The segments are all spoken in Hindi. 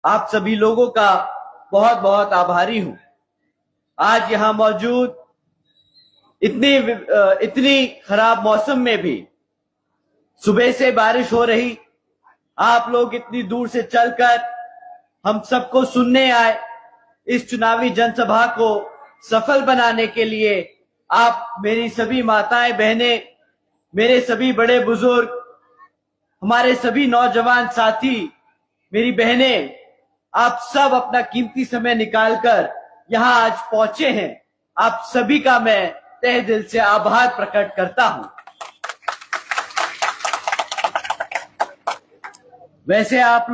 आप सभी लोगों का बहुत बहुत आभारी हूं। आज यहां मौजूद इतनी खराब मौसम में भी सुबह से बारिश हो रही, आप लोग इतनी दूर से चलकर हम सबको सुनने आए। इस चुनावी जनसभा को सफल बनाने के लिए आप, मेरी सभी माताएं बहनें, मेरे सभी बड़े बुजुर्ग, हमारे सभी नौजवान साथी, मेरी बहनें, आप सब अपना कीमती समय निकालकर यहां आज पहुंचे हैं। आप सभी का मैं तहे दिल से आभार प्रकट करता हूं। वैसे आप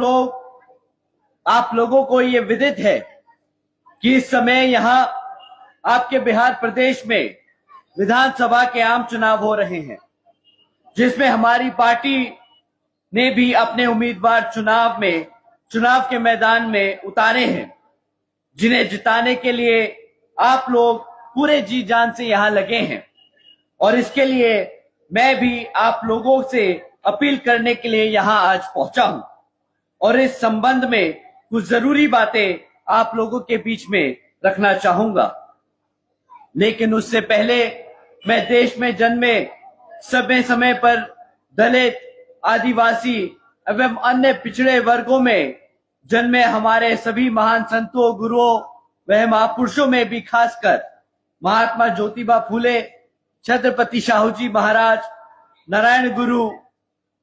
लोगों को ये विदित है कि इस समय यहां आपके बिहार प्रदेश में विधानसभा के आम चुनाव हो रहे हैं, जिसमें हमारी पार्टी ने भी अपने उम्मीदवार चुनाव के मैदान में उतारे हैं, जिन्हें जिताने के लिए आप लोग पूरे जी जान से यहां लगे हैं। और इसके लिए मैं भी आप लोगों से अपील करने के लिए यहां आज पहुंचा हूं और इस संबंध में कुछ जरूरी बातें आप लोगों के बीच में रखना चाहूंगा। लेकिन उससे पहले मैं देश में जन्मे समय पर दलित, आदिवासी एवं अन्य पिछड़े वर्गों में जन्मे हमारे सभी महान संतों, गुरुओं व महापुरुषों में भी खासकर महात्मा ज्योतिबा फूले, छत्रपति शाहू जी महाराज, नारायण गुरु,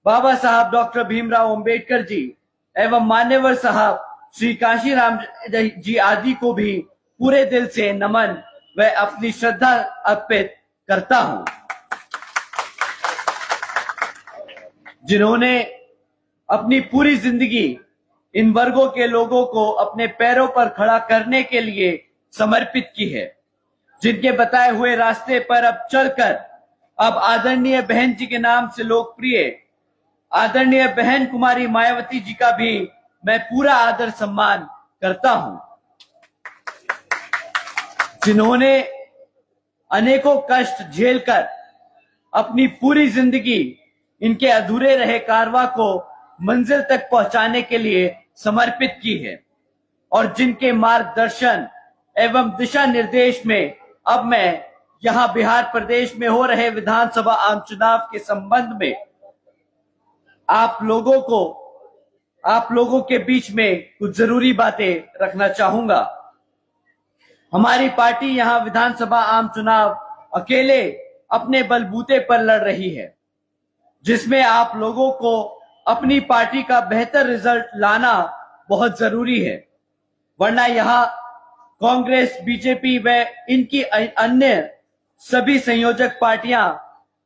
बाबा साहब डॉक्टर भीमराव अंबेडकर जी एवं मान्यवर साहब श्री काशीराम जी आदि को भी पूरे दिल से नमन व अपनी श्रद्धा अर्पित करता हूं, जिन्होंने अपनी पूरी जिंदगी इन वर्गों के लोगों को अपने पैरों पर खड़ा करने के लिए समर्पित की है, जिनके बताए हुए रास्ते पर अब चलकर अब आदरणीय बहन जी के नाम से लोकप्रिय आदरणीय बहन कुमारी मायावती जी का भी मैं पूरा आदर सम्मान करता हूं, जिन्होंने अनेकों कष्ट झेलकर अपनी पूरी जिंदगी इनके अधूरे रहे कारवां को मंजिल तक पहुंचाने के लिए समर्पित की है और जिनके मार्गदर्शन एवं दिशा निर्देश में अब मैं यहां बिहार प्रदेश में हो रहे विधानसभा आम चुनाव के संबंध में आप लोगों के बीच में कुछ जरूरी बातें रखना चाहूंगा। हमारी पार्टी यहां विधानसभा आम चुनाव अकेले अपने बलबूते पर लड़ रही है, जिसमें आप लोगों को अपनी पार्टी का बेहतर रिजल्ट लाना बहुत जरूरी है, वरना यहां कांग्रेस, बीजेपी व इनकी अन्य सभी संयोजक पार्टियां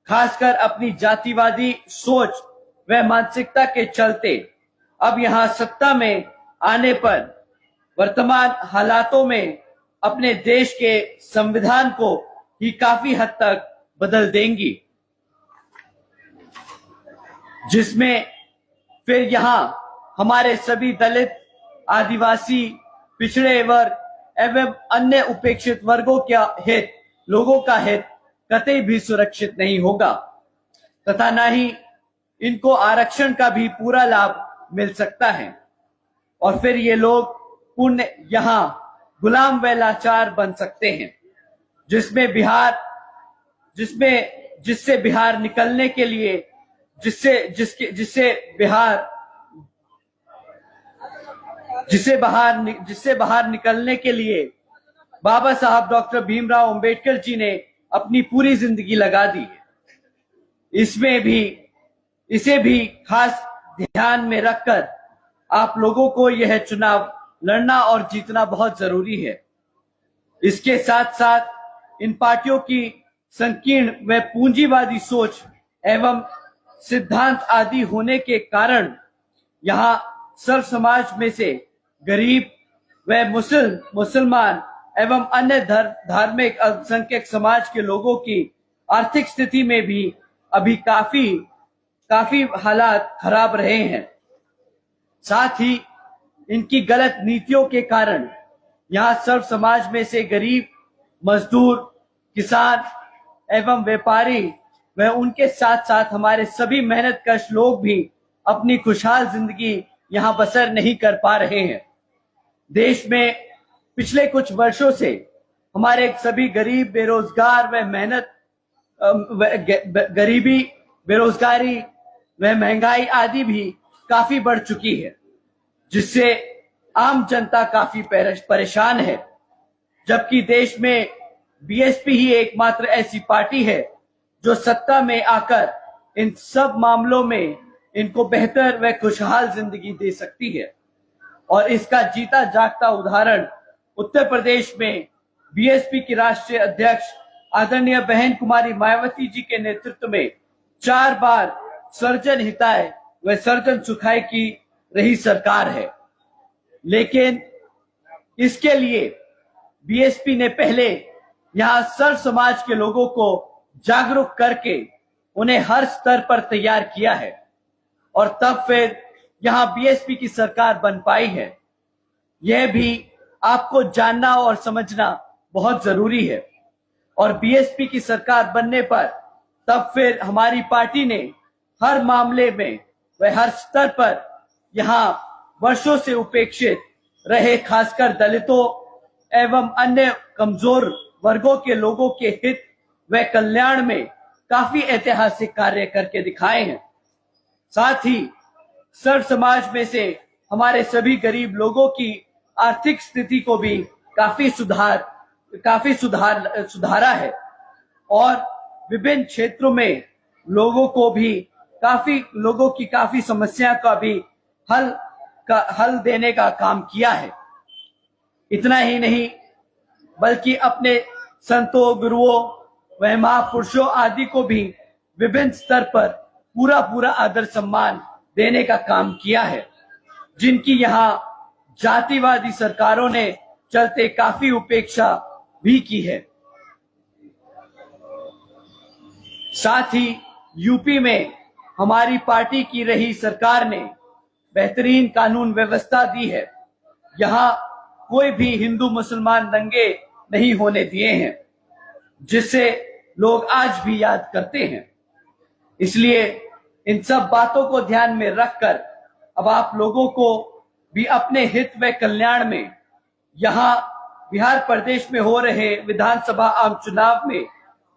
खासकर अपनी जातिवादी सोच व मानसिकता के चलते अब यहां सत्ता में आने पर वर्तमान हालातों में अपने देश के संविधान को ही काफी हद तक बदल देंगी, जिसमें फिर यहां हमारे सभी दलित, आदिवासी, पिछड़े वर्ग एवं अन्य उपेक्षित वर्गों लोगों का हित कतई भी सुरक्षित नहीं होगा तथा न ही इनको आरक्षण का भी पूरा लाभ मिल सकता है और फिर ये लोग पूर्ण यहां गुलाम व लाचार बन सकते हैं, जिससे बिहार निकलने के लिए जिससे बाहर निकलने के लिए बाबा साहब डॉक्टर भीमराव अंबेडकर जी ने अपनी पूरी जिंदगी लगा दी है। इसे भी खास ध्यान में रखकर आप लोगों को यह चुनाव लड़ना और जीतना बहुत जरूरी है। इसके साथ साथ इन पार्टियों की संकीर्ण व पूंजीवादी सोच एवं सिद्धांत आदि होने के कारण यहाँ सर्व समाज में से गरीब व मुसलमान एवं अन्य धार्मिक अल्पसंख्यक समाज के लोगों की आर्थिक स्थिति में भी अभी काफी हालात खराब रहे हैं। साथ ही इनकी गलत नीतियों के कारण यहाँ सर्व समाज में से गरीब, मजदूर, किसान एवं व्यापारी व उनके साथ साथ हमारे सभी मेहनतकश लोग भी अपनी खुशहाल जिंदगी यहाँ बसर नहीं कर पा रहे हैं। देश में पिछले कुछ वर्षों से हमारे सभी गरीब, बेरोजगार व मेहनत गरीबी, बेरोजगारी व महंगाई आदि भी काफी बढ़ चुकी है, जिससे आम जनता काफी परेशान है। जबकि देश में बीएसपी ही एकमात्र ऐसी पार्टी है जो सत्ता में आकर इन सब मामलों में इनको बेहतर व खुशहाल जिंदगी दे सकती है। और इसका जीता जागता उदाहरण उत्तर प्रदेश में बीएसपी की राष्ट्रीय अध्यक्ष आदरणीय बहन कुमारी मायावती जी के नेतृत्व में 4 बार सर्जन हिताय व सर्जन सुखाय की रही सरकार है। लेकिन इसके लिए बीएसपी ने पहले यहां सर्व समाज के लोगों को जागरूक करके उन्हें हर स्तर पर तैयार किया है और तब फिर यहां बीएसपी की सरकार बन पाई है। यह भी आपको जानना और समझना बहुत जरूरी है। और बीएसपी की सरकार बनने पर तब फिर हमारी पार्टी ने हर मामले में व हर स्तर पर यहां वर्षों से उपेक्षित रहे खासकर दलितों एवं अन्य कमजोर वर्गों के लोगों के हित व कल्याण में काफी ऐतिहासिक कार्य करके दिखाए हैं। साथ ही सर्व समाज में से हमारे सभी गरीब लोगों की आर्थिक स्थिति को भी काफी सुधारा है और विभिन्न क्षेत्रों में लोगों की काफी समस्या का भी हल देने का काम किया है। इतना ही नहीं बल्कि अपने संतों, गुरुओं व महापुरुषों आदि को भी विभिन्न स्तर पर पूरा आदर सम्मान देने का काम किया है, जिनकी यहाँ जातिवादी सरकारों ने चलते काफी उपेक्षा भी की है। साथ ही यूपी में हमारी पार्टी की रही सरकार ने बेहतरीन कानून व्यवस्था दी है। यहाँ कोई भी हिंदू मुसलमान दंगे नहीं होने दिए हैं, जिसे लोग आज भी याद करते हैं। इसलिए इन सब बातों को ध्यान में रखकर अब आप लोगों को भी अपने हित व कल्याण में यहाँ बिहार प्रदेश में हो रहे विधानसभा आम चुनाव में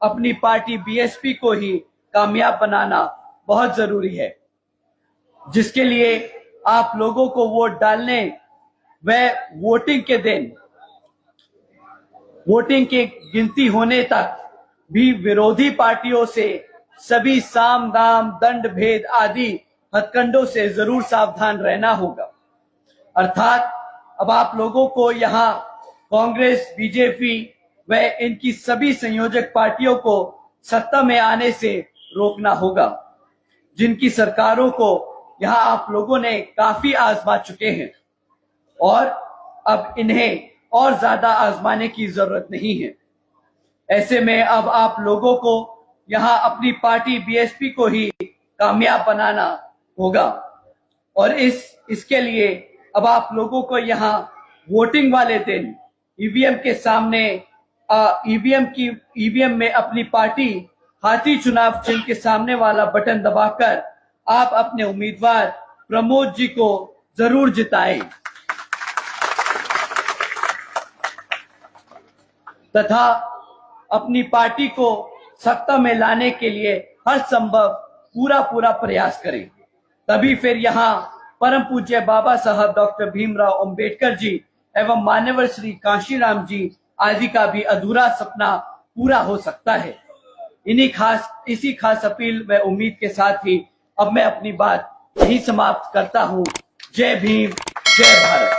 अपनी पार्टी बीएसपी को ही कामयाब बनाना बहुत जरूरी है, जिसके लिए आप लोगों को वोट डालने व वोटिंग के दिन वोटिंग की गिनती होने तक भी विरोधी पार्टियों से सभी साम दाम दंड भेद आदि हथकंडों से जरूर सावधान रहना होगा। अर्थात अब आप लोगों को यहाँ कांग्रेस, बीजेपी व इनकी सभी संयोजक पार्टियों को सत्ता में आने से रोकना होगा, जिनकी सरकारों को यहाँ आप लोगों ने काफी आजमा चुके हैं और अब इन्हें और ज्यादा आजमाने की जरूरत नहीं है। ऐसे में अब आप लोगों को यहाँ अपनी पार्टी बीएसपी को ही कामयाब बनाना होगा और इसके लिए अब आप लोगों को यहाँ वोटिंग वाले दिन ईवीएम के सामने ईवीएम में अपनी पार्टी हाथी चुनाव चिन्ह के सामने वाला बटन दबाकर आप अपने उम्मीदवार प्रमोद जी को जरूर जिताएं तथा अपनी पार्टी को सत्ता में लाने के लिए हर संभव पूरा प्रयास करें। तभी फिर यहाँ परम पूज्य बाबा साहब डॉक्टर भीमराव अंबेडकर जी एवं मान्यवर श्री कांशीराम जी आदि का भी अधूरा सपना पूरा हो सकता है। इसी खास अपील व उम्मीद के साथ ही अब मैं अपनी बात यही समाप्त करता हूँ। जय भीम, जय भारत।